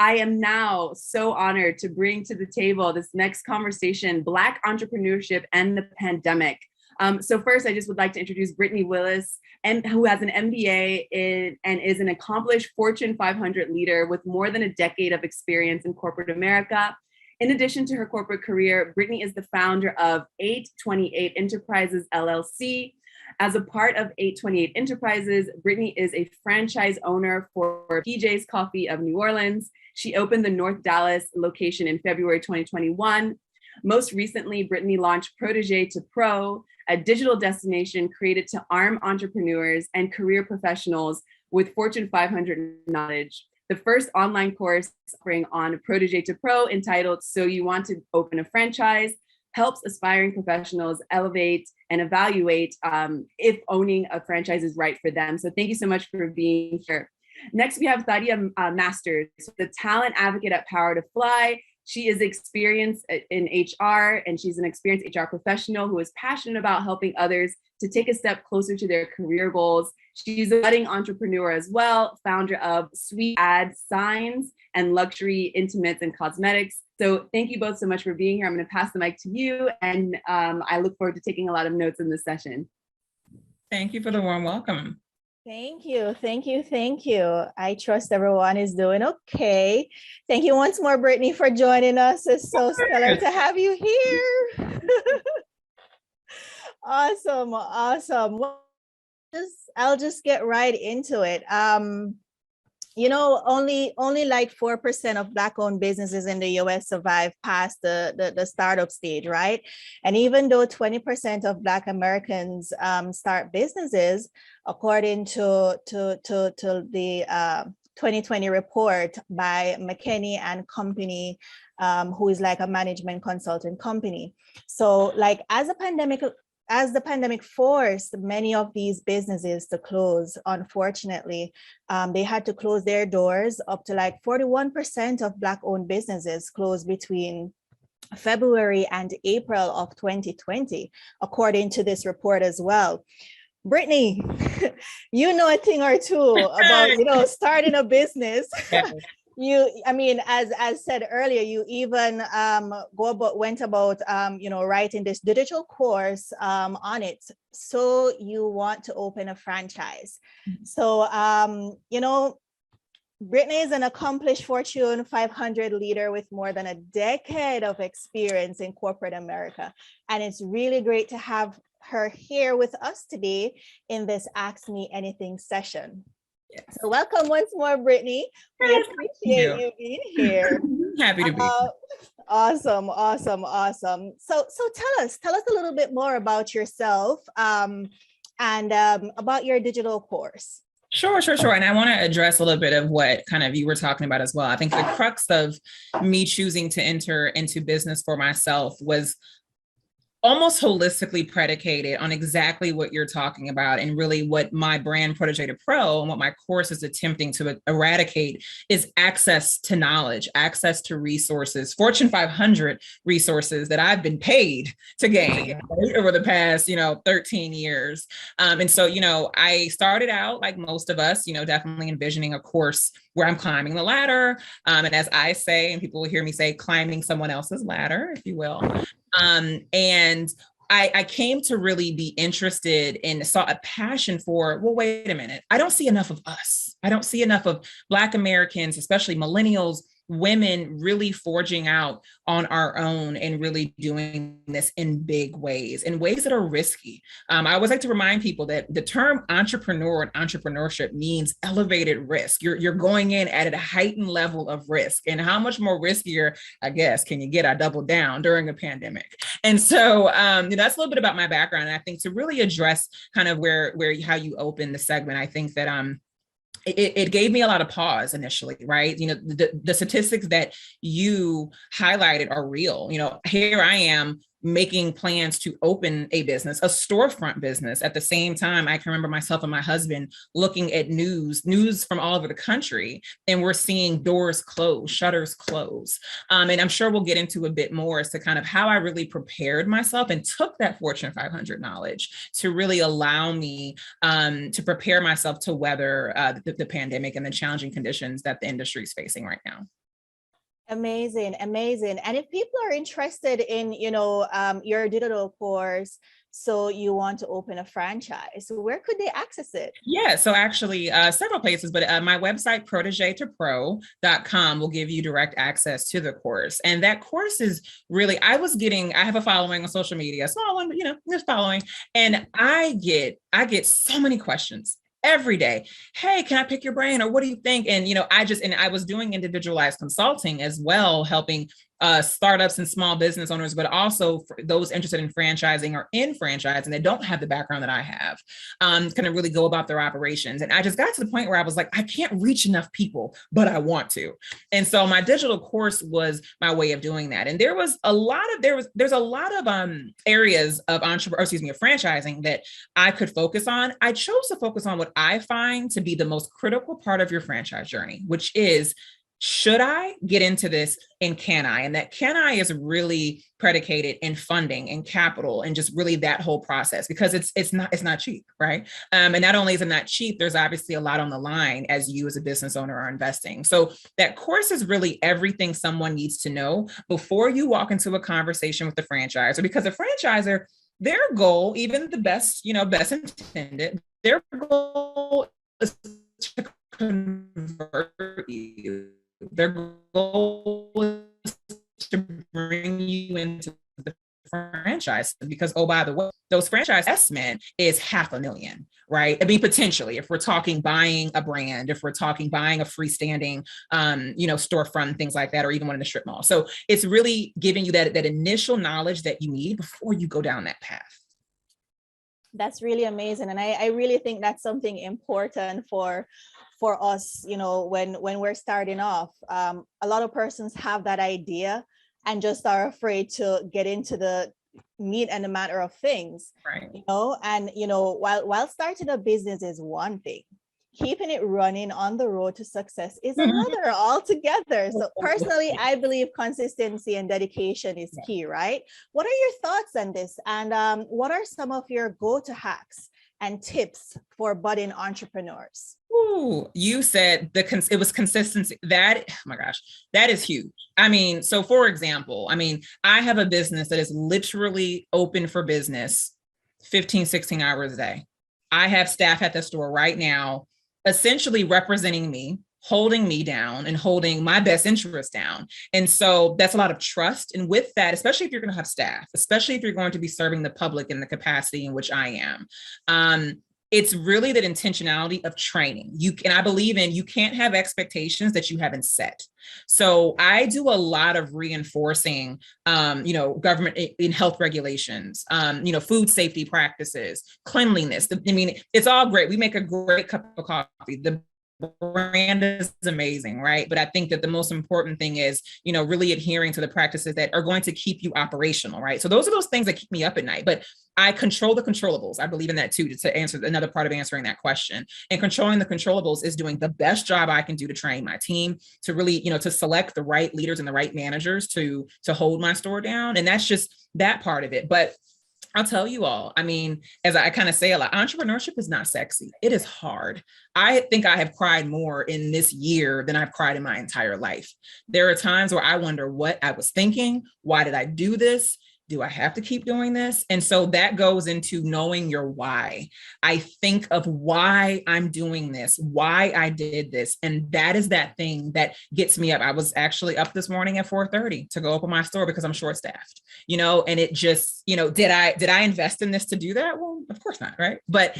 I am now so honored to bring to the table this next conversation, Black entrepreneurship and the pandemic. So first, I just would like to introduce Brittany Willis, and who has an MBA and is an accomplished Fortune 500 leader with more than a decade of experience in corporate America. In addition to her corporate career, Brittany is the founder of 828 Enterprises, LLC. As a part of 828 Enterprises, Brittany is a franchise owner for PJ's Coffee of New Orleans. She opened the North Dallas location in February 2021. Most recently, Brittany launched Protégé to Pro, a digital destination created to arm entrepreneurs and career professionals with Fortune 500 knowledge. The first online course offering on Protégé to Pro, entitled So You Want to Open a Franchise, helps aspiring professionals elevate and evaluate if owning a franchise is right for them. So thank you so much for being here. Next, we have Thaida Masters, the talent advocate at PowerToFly. She is experienced in HR, and she's an experienced HR professional who is passionate about helping others to take a step closer to their career goals. She's a budding entrepreneur as well, founder of Sweet Ad Signs and Luxury Intimates and Cosmetics. So thank you both so much for being here. I'm going to pass the mic to you, and I look forward to taking a lot of notes in this session. Thank you for the warm welcome. Thank you. Thank you. Thank you. I trust everyone is doing okay. Thank you once more, Brittany, for joining us. It's so stellar to have you here. Awesome. Awesome. Well, I'll just get right into it. You know, only like 4% of Black-owned businesses in the US survive past the startup stage, right? And even though 20% of Black Americans start businesses, according to the 2020 report by McKinsey and Company, who is like a management consulting company. So like as the pandemic forced many of these businesses to close, unfortunately, they had to close their doors. Up to like 41% of Black-owned businesses closed between February and April of 2020, according to this report as well. Brittany, you know a thing or two about, you know, starting a business. I mean, as said earlier, you even went about, you know, writing this digital course on it. So you want to open a franchise. So, you know, Brittany is an accomplished Fortune 500 leader with more than a decade of experience in corporate America. And it's really great to have her here with us today in this Ask Me Anything session. Yes. So welcome once more, Brittany. We appreciate you being here. Happy to be here. Awesome, awesome, awesome. So tell us a little bit more about yourself and about your digital course. Sure. And I want to address a little bit of what kind of you were talking about as well. I think the crux of me choosing to enter into business for myself was almost holistically predicated on exactly what you're talking about, and really what my brand Protégé to Pro and what my course is attempting to eradicate is access to knowledge, access to resources, Fortune 500 resources that I've been paid to gain over the past, 13 years. And so, I started out like most of us, definitely envisioning a course where I'm climbing the ladder. And as I say, and people will hear me say, climbing someone else's ladder, if you will. And I came to really be interested and saw a passion for, well, wait a minute, I don't see enough of us. I don't see enough of Black Americans, especially millennials, women really forging out on our own and really doing this in big ways, in ways that are risky. I always like to remind people that the term entrepreneur and entrepreneurship means elevated risk. You're going in at a heightened level of risk, and how much more riskier, I guess, can you get? I doubled down during a pandemic. And so that's a little bit about my background. And I think to really address kind of how you open the segment, I think that it gave me a lot of pause initially, right? The statistics that you highlighted are real. Here I am making plans to open a business, a storefront business. At the same time, I can remember myself and my husband looking at news from all over the country, and we're seeing doors close, shutters close. And I'm sure we'll get into a bit more as to kind of how I really prepared myself and took that Fortune 500 knowledge to really allow me to prepare myself to weather the pandemic and the challenging conditions that the industry is facing right now. Amazing, amazing. And if people are interested in, your digital course, so you want to open a franchise, where could they access it? Yeah, so actually several places, but my website, protegetopro.com, will give you direct access to the course. And that course is really, I have a following on social media, small one, but just following. And I get so many questions every day. Hey, can I pick your brain? Or what do you think? And, I was doing individualized consulting as well, helping startups and small business owners, but also for those interested in franchising or in franchising that don't have the background that I have, kind of really go about their operations. And I just got to the point where I was like, I can't reach enough people, but I want to. And so my digital course was my way of doing that. And there's a lot of areas of franchising that I could focus on. I chose to focus on what I find to be the most critical part of your franchise journey, which is, should I get into this and can I? And that can I is really predicated in funding and capital and just really that whole process, because it's not cheap, right? And not only is it not cheap, there's obviously a lot on the line as you as a business owner are investing. So that course is really everything someone needs to know before you walk into a conversation with the franchisor, because a franchisor, their goal, even the best intended, their goal is to convert you. Their goal is to bring you into the franchise, because, oh, by the way, those franchise investment is $500,000, right? I mean, potentially, if we're talking buying a brand, if we're talking buying a freestanding, storefront, things like that, or even one in the strip mall. So it's really giving you that initial knowledge that you need before you go down that path. That's really amazing. And I really think that's something important for us, when we're starting off. A lot of persons have that idea and just are afraid to get into the meat and the matter of things, right? And while starting a business is one thing, keeping it running on the road to success is another altogether. So personally, I believe consistency and dedication is key, right? What are your thoughts on this? And what are some of your go-to hacks and tips for budding entrepreneurs? Ooh, you said it was consistency. That, oh my gosh, that is huge. I mean, so for example, I have a business that is literally open for business 15, 16 hours a day. I have staff at the store right now, essentially representing me, holding me down and holding my best interest down. And so that's a lot of trust. And with that, especially if you're going to have staff, especially if you're going to be serving the public in the capacity in which I am, it's really that intentionality of training. I believe you can't have expectations that you haven't set. So I do a lot of reinforcing, government in health regulations, food safety practices, cleanliness. It's all great. We make a great cup of coffee. The brand is amazing, right? But I think that the most important thing is, really adhering to the practices that are going to keep you operational, right? So those are those things that keep me up at night. But I control the controllables. I believe in that too, to answer another part of answering that question. And controlling the controllables is doing the best job I can do to train my team, to really, to select the right leaders and the right managers to hold my store down. And that's just that part of it. But I'll tell you all, as I kind of say a lot, entrepreneurship is not sexy. It is hard. I think I have cried more in this year than I've cried in my entire life. There are times where I wonder what I was thinking. Why did I do this? Do I have to keep doing this? And so that goes into knowing your why. I think of why I'm doing this, why I did this. And that is that thing that gets me up. I was actually up this morning at 4:30 to go open my store because I'm short-staffed, and it just, did I invest in this to do that? Well, of course not, right? But,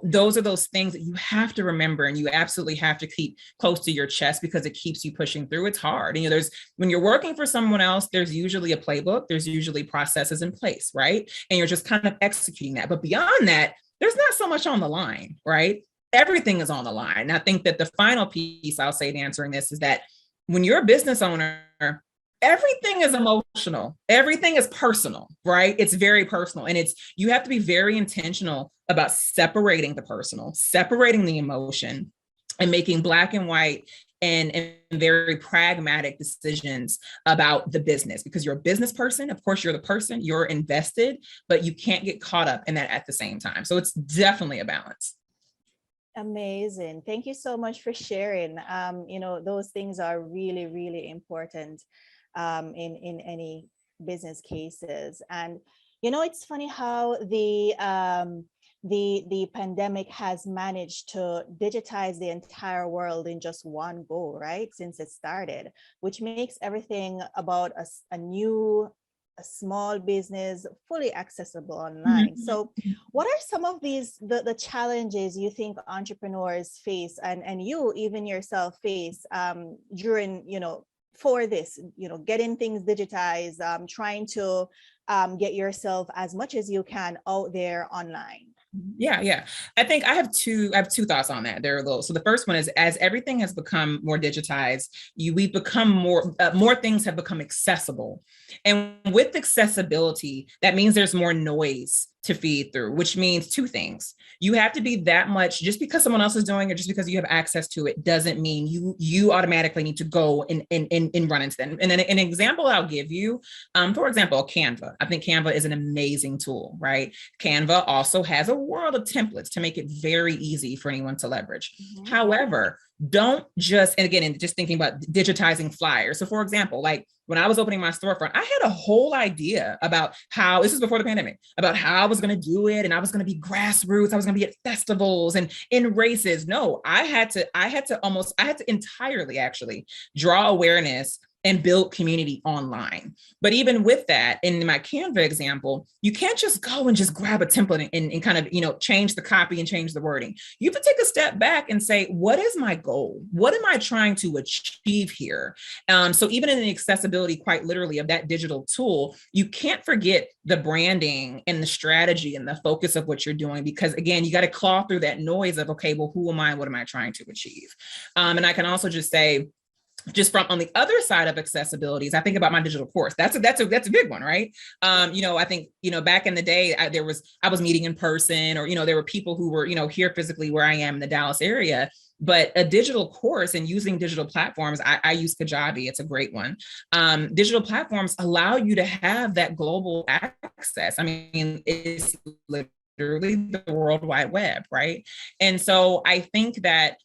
those are those things that you have to remember, and you absolutely have to keep close to your chest because it keeps you pushing through. It's hard. And, when you're working for someone else, there's usually a playbook. There's usually processes in place, right? And you're just kind of executing that. But beyond that, there's not so much on the line, right? Everything is on the line. And I think that the final piece I'll say to answering this is that when you're a business owner, everything is emotional. Everything is personal, right? It's very personal. And you have to be very intentional about separating the personal, separating the emotion, and making black and white and very pragmatic decisions about the business, because you're a business person. Of course, you're the person, you're invested, but you can't get caught up in that at the same time. So it's definitely a balance. Amazing. Thank you so much for sharing. Those things are really, really important in any business cases. And it's funny how the pandemic has managed to digitize the entire world in just one go, right? Since it started, which makes everything about a small business fully accessible online. Mhm. So what are some of the challenges you think entrepreneurs face, and you even yourself face during, for this, getting things digitized, trying to get yourself as much as you can out there online? Yeah. I think I have two thoughts on that. There are those. So the first one is, as everything has become more digitized, we've become more things have become accessible. And with accessibility, that means there's more noise to feed through, which means two things. You have to be that much, just because someone else is doing it, just because you have access to it, doesn't mean you automatically need to go and run into them. And then an example I'll give you, for example, Canva. I think Canva is an amazing tool, right? Canva also has a world of templates to make it very easy for anyone to leverage. Mm-hmm. However, don't just, and again, just thinking about digitizing flyers. So for example, like when I was opening my storefront, I had a whole idea about how, this is before the pandemic, about how I was going to do it. And I was going to be grassroots. I was going to be at festivals and in races. No, I had to entirely actually draw awareness and build community online. But even with that, in my Canva example, you can't just go and just grab a template and kind of, change the copy and change the wording. You have to take a step back and say, what is my goal? What am I trying to achieve here? So even in the accessibility, quite literally, of that digital tool, you can't forget the branding and the strategy and the focus of what you're doing, because again, you got to claw through that noise of, okay, well, who am I? What am I trying to achieve? And I can also just say, just from on the other side of accessibilities, I think about my digital course. That's a big one, right? I think, back in the day, I was meeting in person, or, there were people who were, here physically where I am in the Dallas area, but a digital course and using digital platforms, I use Kajabi. It's a great one. Digital platforms allow you to have that global access. I mean, it's literally the World Wide Web, right? And so I think that,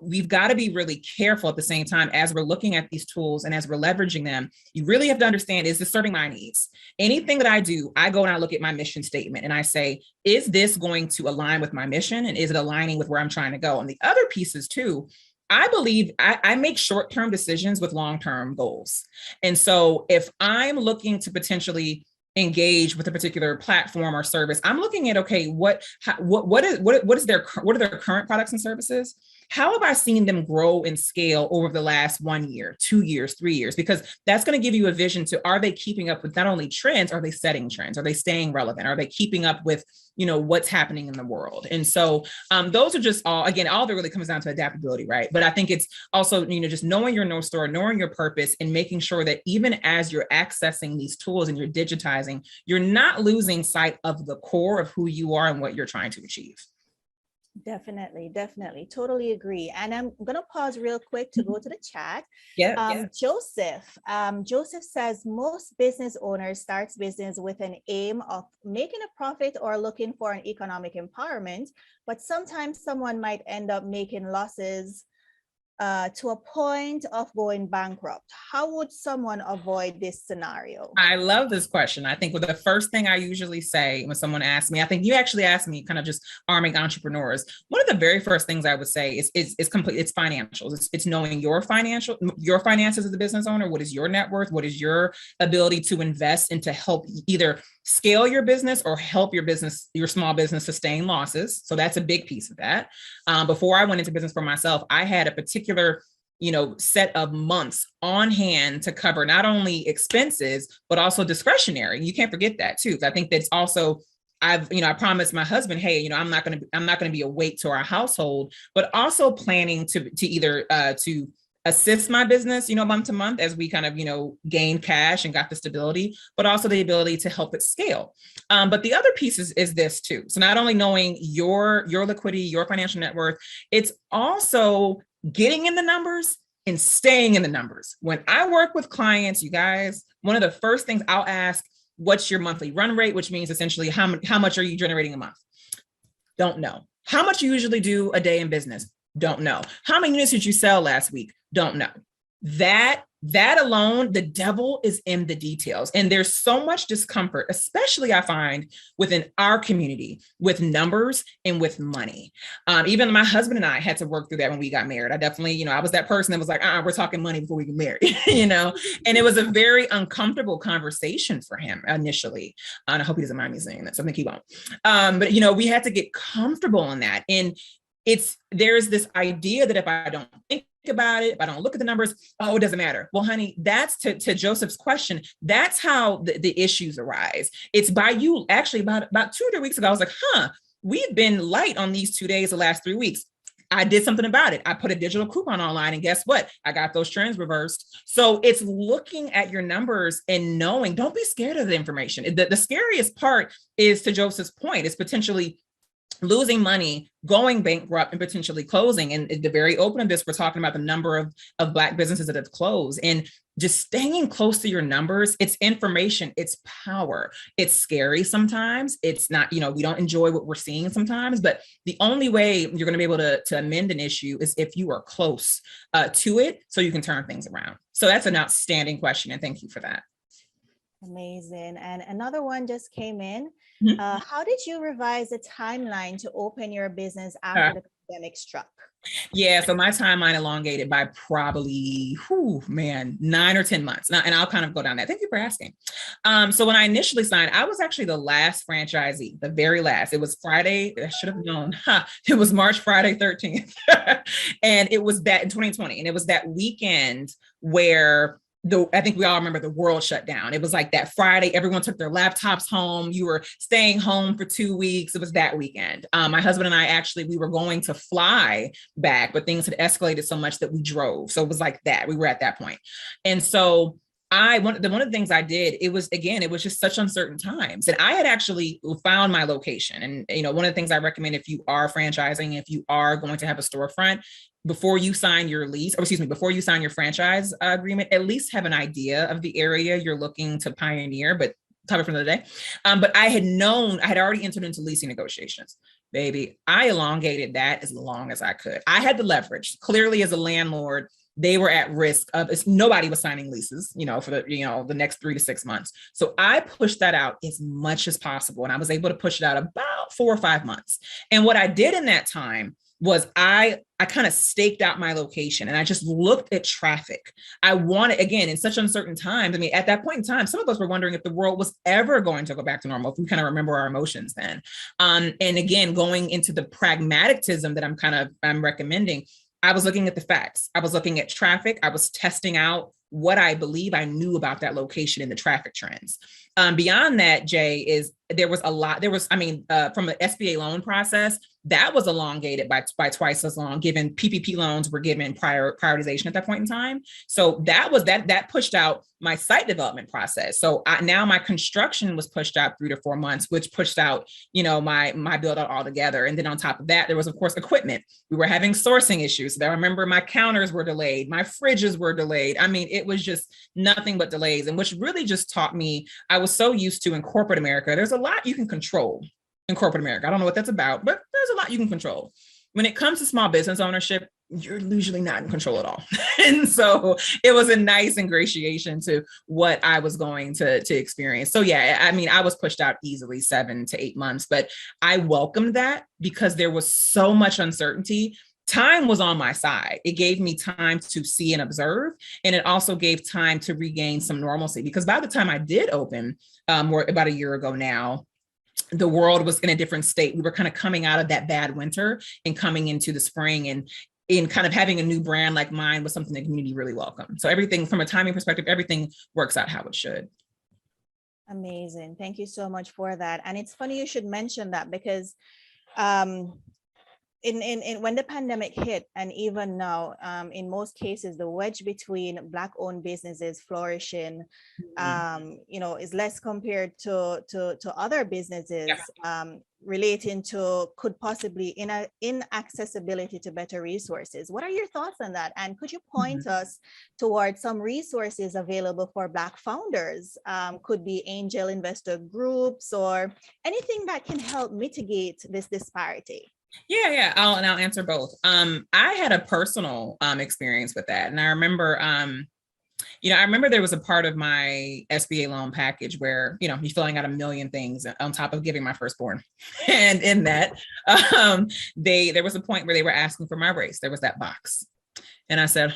we've got to be really careful at the same time as we're looking at these tools and as we're leveraging them. You really have to understand, is this serving my needs? Anything that I do, I go and I look at my mission statement and I say, is this going to align with my mission? And is it aligning with where I'm trying to go? And the other pieces too, I believe I make short-term decisions with long-term goals. And so if I'm looking to potentially engage with a particular platform or service, I'm looking at, okay, what are their current products and services? How have I seen them grow and scale over the last 1 year, 2 years, 3 years? Because that's going to give you a vision to, are they keeping up with not only trends, are they setting trends? Are they staying relevant? Are they keeping up with, what's happening in the world? And so those are just all that really comes down to adaptability, right? But I think it's also, just knowing your North Star, knowing your purpose, and making sure that even as you're accessing these tools and you're digitizing, you're not losing sight of the core of who you are and what you're trying to achieve. Definitely. Totally agree. And I'm going to pause real quick to go to the chat. Joseph says most business owners starts business with an aim of making a profit or looking for an economic empowerment, but sometimes someone might end up making losses to a point of going bankrupt. How would someone avoid this scenario? I love this question. I think the first thing I usually say when someone asks me, I think you actually asked me, kind of just arming entrepreneurs. One of the very first things I would say is it's financials. It's knowing your finances as a business owner. What is your net worth? What is your ability to invest and to help either scale your business or help your small business sustain losses? So that's a big piece of that. Before I went into business for myself, I had a particular set of months on hand to cover not only expenses, but also discretionary. You can't forget that too. I think that's also, I promised my husband, hey, I'm not going to be a weight to our household, but also planning to either to assist my business, month to month as we kind of, gained cash and got the stability, but also the ability to help it scale. But the other piece is this too. So not only knowing your liquidity, your financial net worth, it's also getting in the numbers and staying in the numbers. When I work with clients, you guys, one of the first things I'll ask, what's your monthly run rate? Which means essentially how much are you generating a month? Don't know. How much you usually do a day in business? Don't know. How many units did you sell last week? Don't know. That alone, the devil is in the details. And there's so much discomfort, especially I find within our community with numbers and with money. Even my husband and I had to work through that when we got married. I definitely, I was that person that was like, we're talking money before we get married, and it was a very uncomfortable conversation for him initially. And I hope he doesn't mind me saying that, so I think he won't. But, we had to get comfortable in that. And there's this idea that if I don't think about it, if I don't look at the numbers, it doesn't matter. Well, honey, that's to Joseph's question. That's how the issues arise. It's by you. Actually, about 2 or 3 weeks ago, I was like, we've been light on these 2 days, the last 3 weeks. I did something about it. I put a digital coupon online, and guess what? I got those trends reversed. So it's looking at your numbers and knowing, don't be scared of the information. The scariest part is, to Joseph's point, is potentially losing money, going bankrupt, and potentially closing. And at the very open of this, we're talking about the number of Black businesses that have closed. And just staying close to your numbers, it's information, it's power. It's scary sometimes. It's not, we don't enjoy what we're seeing sometimes, but the only way you're going to be able to amend an issue is if you are close to it, so you can turn things around. So that's an outstanding question, and thank you for that. Amazing. And another one just came in. Mm-hmm. How did you revise the timeline to open your business after the pandemic struck? Yeah, so my timeline elongated by probably, 9 or 10 months. And I'll kind of go down that. Thank you for asking. So when I initially signed, I was actually the last franchisee, the very last. It was Friday. I should have known. It was Friday 13th. And it was that in 2020. And it was that weekend where I think we all remember the world shut down. It was like that Friday, everyone took their laptops home. You were staying home for 2 weeks. It was that weekend. My husband and I we were going to fly back, but things had escalated so much that we drove. So it was like that. We were at that point. And so one of the things I did, it was just such uncertain times. And I had actually found my location. And, one of the things I recommend if you are franchising, if you are going to have a storefront, before you sign your before you sign your franchise agreement, at least have an idea of the area you're looking to pioneer, but topic for another day. But I had already entered into leasing negotiations. Baby, I elongated that as long as I could. I had the leverage. Clearly, as a landlord, they were at risk of nobody was signing leases, for the next 3 to 6 months. So I pushed that out as much as possible. And I was able to push it out about 4 or 5 months. And what I did in that time was I kind of staked out my location, and I just looked at traffic. I wanted, again, in such uncertain times. I mean, at that point in time, some of us were wondering if the world was ever going to go back to normal, if we kind of remember our emotions then. And again, going into the pragmatism that I'm recommending, I was looking at the facts. I was looking at traffic. I was testing out what I believe I knew about that location and the traffic trends. Beyond that, Jay, from the SBA loan process, that was elongated by twice as long, given PPP loans were given prioritization at that point in time. So that pushed out my site development process. So now my construction was pushed out 3 to 4 months, which pushed out, my build out altogether. And then on top of that, there was, of course, equipment. We were having sourcing issues. I remember my counters were delayed. My fridges were delayed. I mean, it was just nothing but delays. And which really just taught me, I was so used to in corporate America, there's a lot you can control in corporate America. I don't know what that's about, but there's a lot you can control. When it comes to small business ownership, you're usually not in control at all. And so it was a nice ingratiation to what I was going to experience. So yeah, I mean, I was pushed out easily 7 to 8 months, but I welcomed that because there was so much uncertainty. Time was on my side. It gave me time to see and observe. And it also gave time to regain some normalcy, because by the time I did open, about a year ago now, the world was in a different state. We were kind of coming out of that bad winter and coming into the spring, and in kind of having a new brand like mine was something the community really welcomed. So everything from a timing perspective, everything works out how it should. Amazing. Thank you so much for that. And it's funny you should mention that, because in when the pandemic hit, and even now, in most cases, the wedge between Black-owned businesses flourishing, is less compared to other businesses, relating to could possibly inaccessibility to better resources. What are your thoughts on that? And could you point us towards some resources available for Black founders? Could be angel investor groups or anything that can help mitigate this disparity. Yeah. I'll answer both. I had a personal experience with that. And I remember I remember there was a part of my SBA loan package where, you're filling out a million things on top of giving my firstborn. And in that, there was a point where they were asking for my race. There was that box. And I said,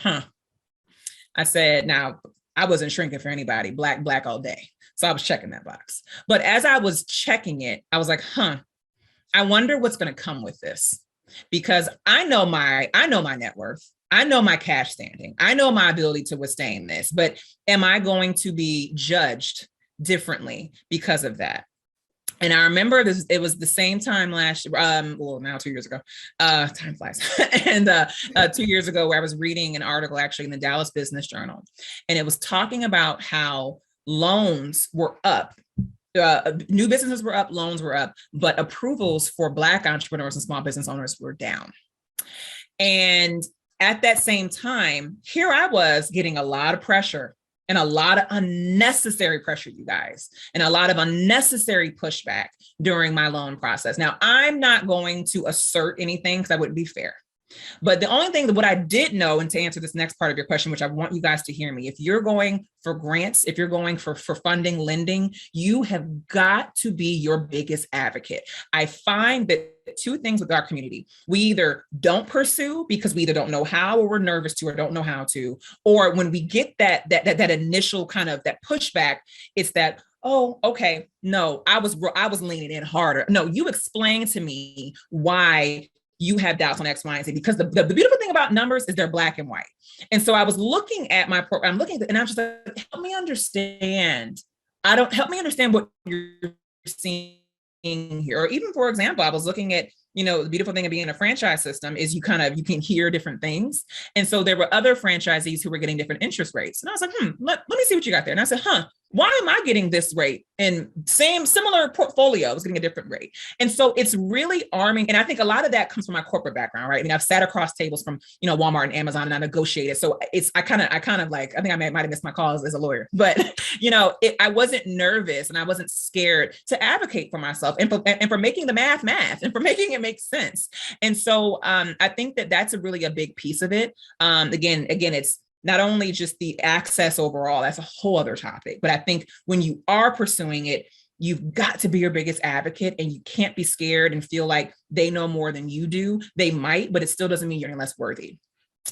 I said, now I wasn't shrinking for anybody, black all day. So I was checking that box. But as I was checking it, I was like, I wonder what's going to come with this, because I know my net worth. I know my cash standing. I know my ability to withstand this, but am I going to be judged differently because of that? And I remember this, it was the same time last year, now 2 years ago, time flies. And 2 years ago, where I was reading an article actually in the Dallas Business Journal, and it was talking about how loans were up. New businesses were up, loans were up, but approvals for Black entrepreneurs and small business owners were down. And at that same time, here I was getting a lot of pressure and a lot of unnecessary pressure, you guys, and a lot of unnecessary pushback during my loan process. Now, I'm not going to assert anything because that wouldn't be fair. But the only thing that what I did know, and to answer this next part of your question, which I want you guys to hear me, if you're going for grants, if you're going for funding, lending, you have got to be your biggest advocate. I find that two things with our community: we either don't pursue because we either don't know how, or we're nervous to, or don't know how to, or when we get that initial kind of that pushback, it's that, oh, okay, no, I was leaning in harder. No, you explain to me why you have doubts on X, Y, and Z, because the beautiful thing about numbers is they're black and white. And so I was looking at my program, and I'm just like, help me understand. Help me understand what you're seeing here. Or even, for example, I was looking at, the beautiful thing of being in a franchise system is you can hear different things. And so there were other franchisees who were getting different interest rates. And I was like, let me see what you got there. And I said, why am I getting this rate? And similar portfolio was getting a different rate. And so it's really arming. And I think a lot of that comes from my corporate background, right? I mean, I've sat across tables from, Walmart and Amazon, and I negotiated. So I kind of like, I think I might have missed my calls as a lawyer, but I wasn't nervous and I wasn't scared to advocate for myself and for making the math and for making it make sense. And so I think that that's really a big piece of it. Again, it's not only just the access overall, that's a whole other topic, but I think when you are pursuing it, you've got to be your biggest advocate, and you can't be scared and feel like they know more than you do. They might, but it still doesn't mean you're any less worthy.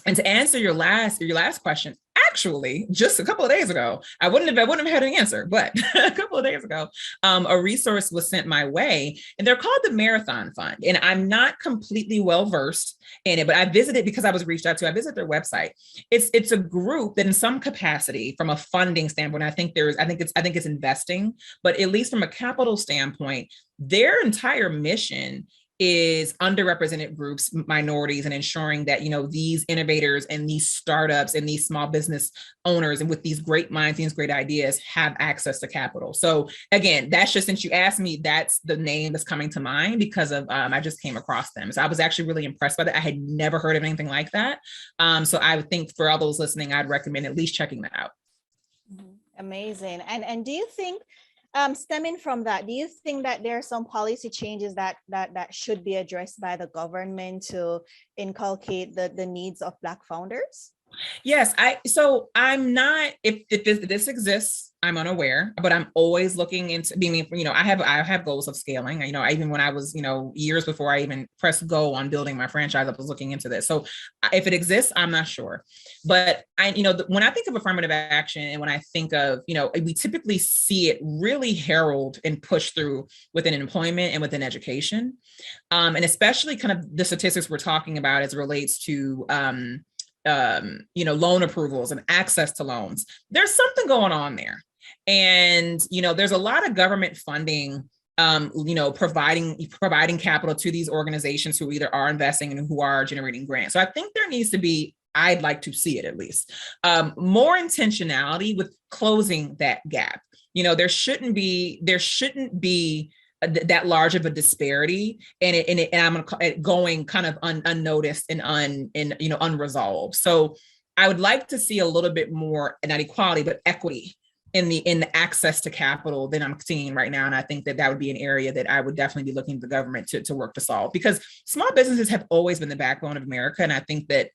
And to answer your last question, actually, just a couple of days ago, I wouldn't have had an answer, but a couple of days ago, a resource was sent my way, and they're called the Marathon Fund. And I'm not completely well-versed in it, but I visited because I was reached out to. I visited their website. It's a group that in some capacity, from a funding standpoint, I think it's investing, but at least from a capital standpoint, their entire mission is underrepresented groups, minorities, and ensuring that, these innovators and these startups and these small business owners and with these great minds, these great ideas have access to capital. So again, that's just, since you asked me, that's the name that's coming to mind because of, I just came across them. So I was actually really impressed by that. I had never heard of anything like that. So I would think for all those listening, I'd recommend at least checking that out. Amazing. And do you think, stemming from that, do you think that there are some policy changes that should be addressed by the government to inculcate the needs of Black founders? Yes, I'm not, if this exists, I'm unaware, but I'm always looking into being, I have goals of scaling. Even when I was, years before I even pressed go on building my franchise, I was looking into this. So if it exists, I'm not sure. But when I think of affirmative action, and when I think of, we typically see it really herald and push through within employment and within education. And especially kind of the statistics we're talking about as it relates to, loan approvals and access to loans. There's something going on there. And, there's a lot of government funding, providing capital to these organizations who either are investing and who are generating grants. So I think there needs to be, I'd like to see it at least, more intentionality with closing that gap. There shouldn't be that large of a disparity, and I'm going to call it going kind of unnoticed and unresolved. So I would like to see a little bit more, not equality, but equity in the access to capital than I'm seeing right now. And I think that would be an area that I would definitely be looking to the government to work to solve, because small businesses have always been the backbone of America. And I think that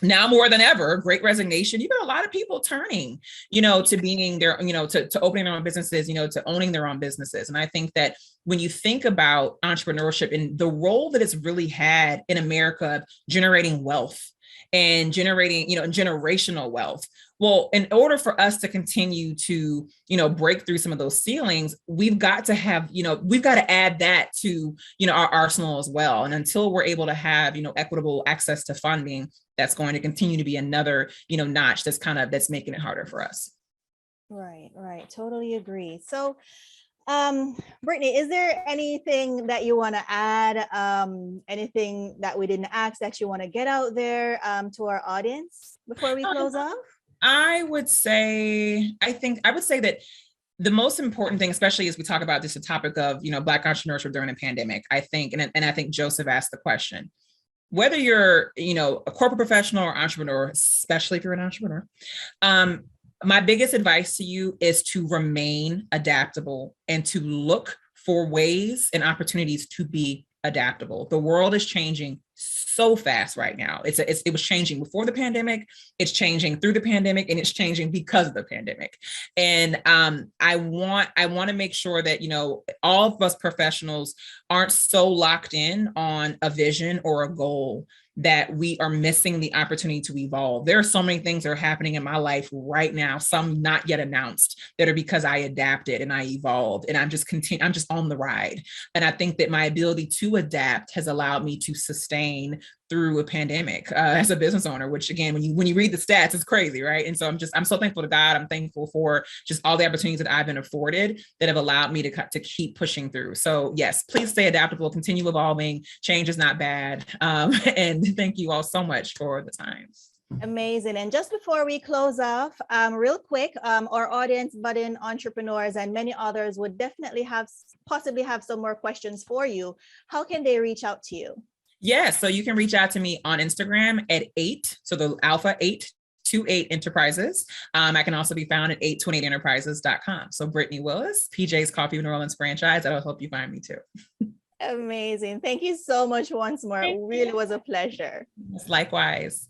now more than ever, Great Resignation, you've got a lot of people turning, to being their, to opening their own businesses, to owning their own businesses. And I think that when you think about entrepreneurship and the role that it's really had in America, generating wealth and generating, generational wealth. Well, in order for us to continue to, break through some of those ceilings, we've got to have, we've got to add that to, our arsenal as well. And until we're able to have, equitable access to funding, that's going to continue to be another, notch that's making it harder for us. Right. Totally agree. So, Brittany, is there anything that you want to add? Anything that we didn't ask that you want to get out there to our audience before we close off? I would say that the most important thing, especially as we talk about this, the topic of, Black entrepreneurship during a pandemic, I think, and I think Joseph asked the question, whether you're, a corporate professional or entrepreneur, especially if you're an entrepreneur, my biggest advice to you is to remain adaptable and to look for ways and opportunities to be adaptable. The world is changing so fast right now. It was changing before the pandemic, it's changing through the pandemic, and it's changing because of the pandemic. And I want to make sure that, all of us professionals aren't so locked in on a vision or a goal that we are missing the opportunity to evolve. There are so many things that are happening in my life right now, some not yet announced, that are because I adapted and I evolved, and I'm just on the ride. And I think that my ability to adapt has allowed me to sustain through a pandemic as a business owner, which again, when you read the stats, it's crazy, right? And so I'm so thankful to God. I'm thankful for just all the opportunities that I've been afforded that have allowed me to keep pushing through. So yes, please stay adaptable, continue evolving. Change is not bad. And thank you all so much for the time. Amazing. And just before we close off, real quick, our audience, budding entrepreneurs and many others would definitely possibly have some more questions for you. How can they reach out to you? Yeah, so you can reach out to me on Instagram at 8, so the alpha 828 Enterprises. I can also be found at 828enterprises.com. So Brittany Willis, PJ's Coffee New Orleans franchise. That'll help you find me too. Amazing. Thank you so much once more. It really was a pleasure. Likewise.